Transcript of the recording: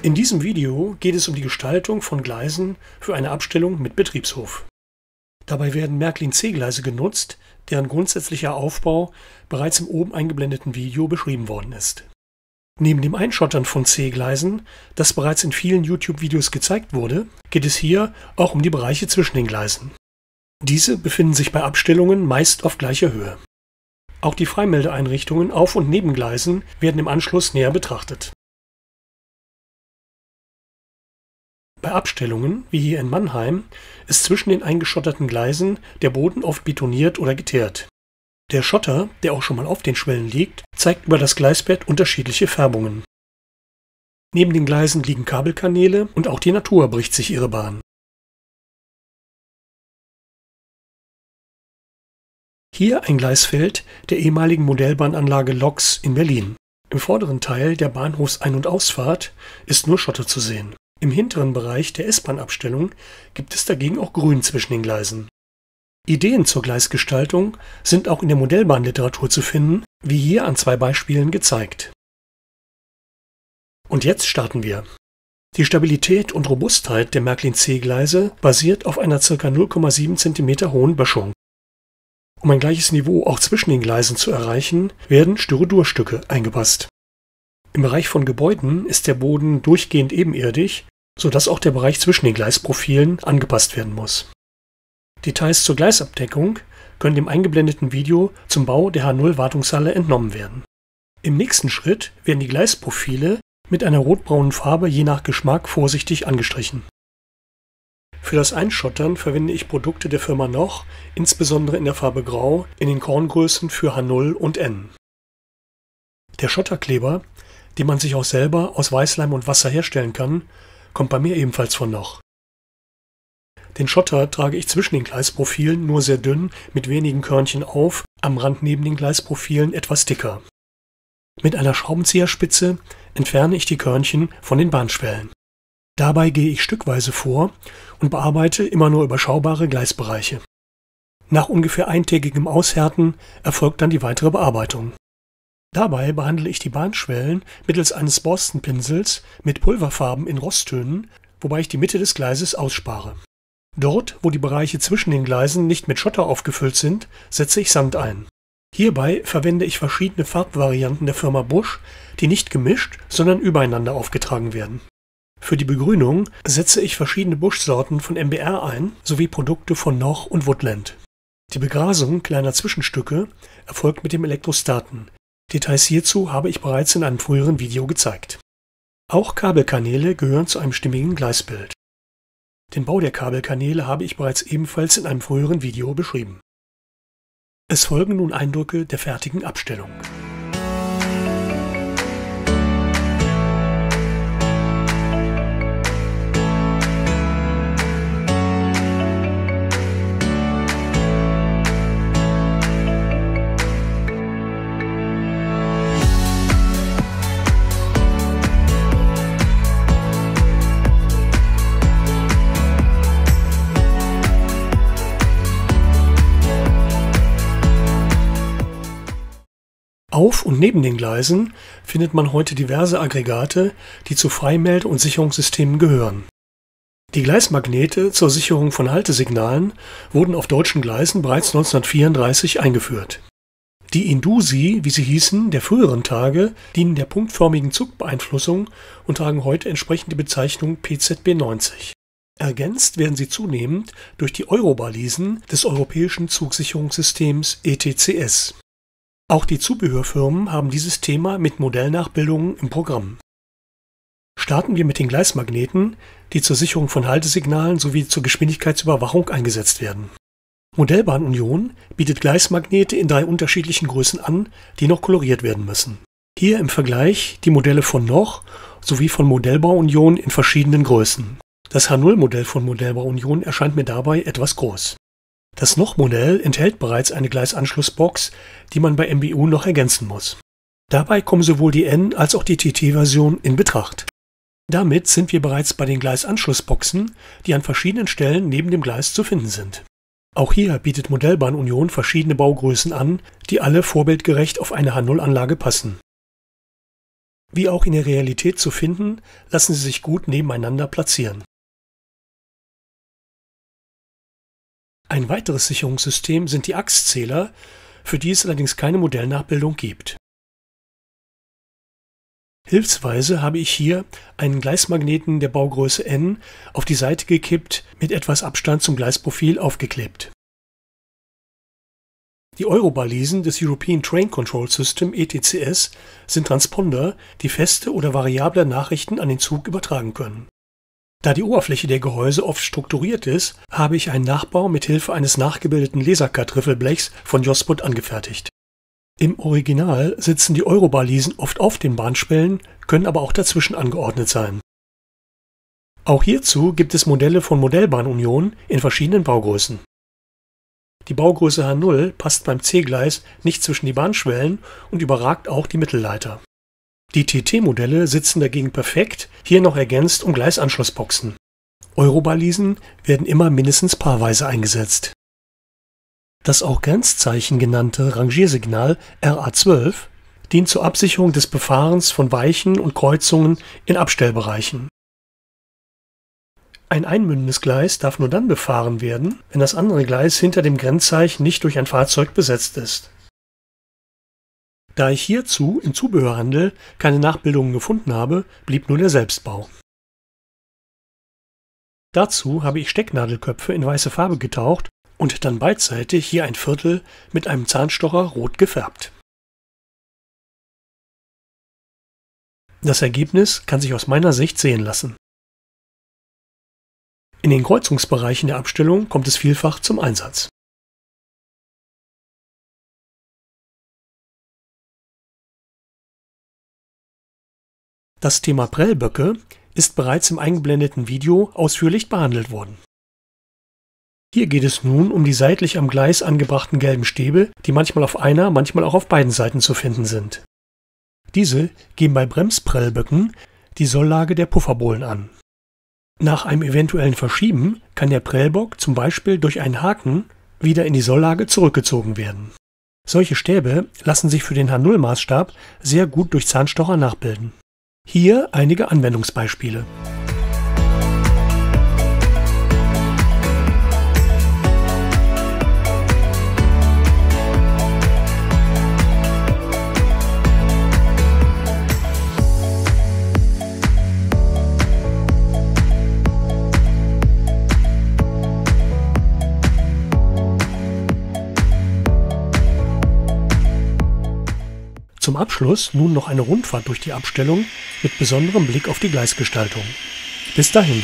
In diesem Video geht es um die Gestaltung von Gleisen für eine Abstellung mit Betriebshof. Dabei werden Märklin-C-Gleise genutzt, deren grundsätzlicher Aufbau bereits im oben eingeblendeten Video beschrieben worden ist. Neben dem Einschottern von C-Gleisen, das bereits in vielen YouTube-Videos gezeigt wurde, geht es hier auch um die Bereiche zwischen den Gleisen. Diese befinden sich bei Abstellungen meist auf gleicher Höhe. Auch die Freimeldeeinrichtungen auf und neben Gleisen werden im Anschluss näher betrachtet. Bei Abstellungen, wie hier in Mannheim, ist zwischen den eingeschotterten Gleisen der Boden oft betoniert oder geteert. Der Schotter, der auch schon mal auf den Schwellen liegt, zeigt über das Gleisbett unterschiedliche Färbungen. Neben den Gleisen liegen Kabelkanäle und auch die Natur bricht sich ihre Bahn. Hier ein Gleisfeld der ehemaligen Modellbahnanlage Loks in Berlin. Im vorderen Teil der Bahnhofsein- und Ausfahrt ist nur Schotter zu sehen. Im hinteren Bereich der S-Bahn-Abstellung gibt es dagegen auch Grün zwischen den Gleisen. Ideen zur Gleisgestaltung sind auch in der Modellbahnliteratur zu finden, wie hier an 2 Beispielen gezeigt. Und jetzt starten wir. Die Stabilität und Robustheit der Märklin-C-Gleise basiert auf einer ca. 0,7 cm hohen Böschung. Um ein gleiches Niveau auch zwischen den Gleisen zu erreichen, werden Styrodurstücke eingepasst. Im Bereich von Gebäuden ist der Boden durchgehend ebenerdig, sodass auch der Bereich zwischen den Gleisprofilen angepasst werden muss. Details zur Gleisabdeckung können dem eingeblendeten Video zum Bau der H0-Wartungshalle entnommen werden. Im nächsten Schritt werden die Gleisprofile mit einer rotbraunen Farbe je nach Geschmack vorsichtig angestrichen. Für das Einschottern verwende ich Produkte der Firma Noch, insbesondere in der Farbe Grau, in den Korngrößen für H0 und N. Der Schotterkleber, den man sich auch selber aus Weißleim und Wasser herstellen kann, kommt bei mir ebenfalls von Noch. Den Schotter trage ich zwischen den Gleisprofilen nur sehr dünn mit wenigen Körnchen auf, am Rand neben den Gleisprofilen etwas dicker. Mit einer Schraubenzieherspitze entferne ich die Körnchen von den Bahnschwellen. Dabei gehe ich stückweise vor und bearbeite immer nur überschaubare Gleisbereiche. Nach ungefähr eintägigem Aushärten erfolgt dann die weitere Bearbeitung. Dabei behandle ich die Bahnschwellen mittels eines Borstenpinsels mit Pulverfarben in Rosttönen, wobei ich die Mitte des Gleises ausspare. Dort, wo die Bereiche zwischen den Gleisen nicht mit Schotter aufgefüllt sind, setze ich Sand ein. Hierbei verwende ich verschiedene Farbvarianten der Firma Busch, die nicht gemischt, sondern übereinander aufgetragen werden. Für die Begrünung setze ich verschiedene Buschsorten von MBR ein, sowie Produkte von Noch und Woodland. Die Begrasung kleiner Zwischenstücke erfolgt mit dem Elektrostaten. Details hierzu habe ich bereits in einem früheren Video gezeigt. Auch Kabelkanäle gehören zu einem stimmigen Gleisbild. Den Bau der Kabelkanäle habe ich bereits ebenfalls in einem früheren Video beschrieben. Es folgen nun Eindrücke der fertigen Abstellung. Auf und neben den Gleisen findet man heute diverse Aggregate, die zu Freimelde- und Sicherungssystemen gehören. Die Gleismagnete zur Sicherung von Haltesignalen wurden auf deutschen Gleisen bereits 1934 eingeführt. Die Indusi, wie sie hießen, der früheren Tage, dienen der punktförmigen Zugbeeinflussung und tragen heute entsprechend die Bezeichnung PZB90. Ergänzt werden sie zunehmend durch die Eurobalisen des Europäischen Zugsicherungssystems ETCS. Auch die Zubehörfirmen haben dieses Thema mit Modellnachbildungen im Programm. Starten wir mit den Gleismagneten, die zur Sicherung von Haltesignalen sowie zur Geschwindigkeitsüberwachung eingesetzt werden. Modellbahn Union bietet Gleismagnete in 3 unterschiedlichen Größen an, die noch koloriert werden müssen. Hier im Vergleich die Modelle von Noch sowie von Modellbau Union in verschiedenen Größen. Das H0-Modell von Modellbau Union erscheint mir dabei etwas groß. Das Noch-Modell enthält bereits eine Gleisanschlussbox, die man bei MBU noch ergänzen muss. Dabei kommen sowohl die N- als auch die TT-Version in Betracht. Damit sind wir bereits bei den Gleisanschlussboxen, die an verschiedenen Stellen neben dem Gleis zu finden sind. Auch hier bietet Modellbahn Union verschiedene Baugrößen an, die alle vorbildgerecht auf eine H0-Anlage passen. Wie auch in der Realität zu finden, lassen sie sich gut nebeneinander platzieren. Ein weiteres Sicherungssystem sind die Achszähler, für die es allerdings keine Modellnachbildung gibt. Hilfsweise habe ich hier einen Gleismagneten der Baugröße N auf die Seite gekippt, mit etwas Abstand zum Gleisprofil aufgeklebt. Die Eurobalisen des European Train Control System ETCS sind Transponder, die feste oder variable Nachrichten an den Zug übertragen können. Da die Oberfläche der Gehäuse oft strukturiert ist, habe ich einen Nachbau mit Hilfe eines nachgebildeten Lasercut-Riffelblechs von Josput angefertigt. Im Original sitzen die Eurobalisen oft auf den Bahnschwellen, können aber auch dazwischen angeordnet sein. Auch hierzu gibt es Modelle von Modellbahn Union in verschiedenen Baugrößen. Die Baugröße H0 passt beim C-Gleis nicht zwischen die Bahnschwellen und überragt auch die Mittelleiter. Die TT-Modelle sitzen dagegen perfekt, hier noch ergänzt um Gleisanschlussboxen. Eurobalisen werden immer mindestens paarweise eingesetzt. Das auch Grenzzeichen genannte Rangiersignal RA12 dient zur Absicherung des Befahrens von Weichen und Kreuzungen in Abstellbereichen. Ein einmündendes Gleis darf nur dann befahren werden, wenn das andere Gleis hinter dem Grenzzeichen nicht durch ein Fahrzeug besetzt ist. Da ich hierzu im Zubehörhandel keine Nachbildungen gefunden habe, blieb nur der Selbstbau. Dazu habe ich Stecknadelköpfe in weiße Farbe getaucht und dann beidseitig hier ein Viertel mit einem Zahnstocher rot gefärbt. Das Ergebnis kann sich aus meiner Sicht sehen lassen. In den Kreuzungsbereichen der Abstellung kommt es vielfach zum Einsatz. Das Thema Prellböcke ist bereits im eingeblendeten Video ausführlich behandelt worden. Hier geht es nun um die seitlich am Gleis angebrachten gelben Stäbe, die manchmal auf einer, manchmal auch auf beiden Seiten zu finden sind. Diese geben bei Bremsprellböcken die Solllage der Pufferbohlen an. Nach einem eventuellen Verschieben kann der Prellbock zum Beispiel durch einen Haken wieder in die Solllage zurückgezogen werden. Solche Stäbe lassen sich für den H0-Maßstab sehr gut durch Zahnstocher nachbilden. Hier einige Anwendungsbeispiele. Zum Abschluss nun noch eine Rundfahrt durch die Abstellung mit besonderem Blick auf die Gleisgestaltung. Bis dahin!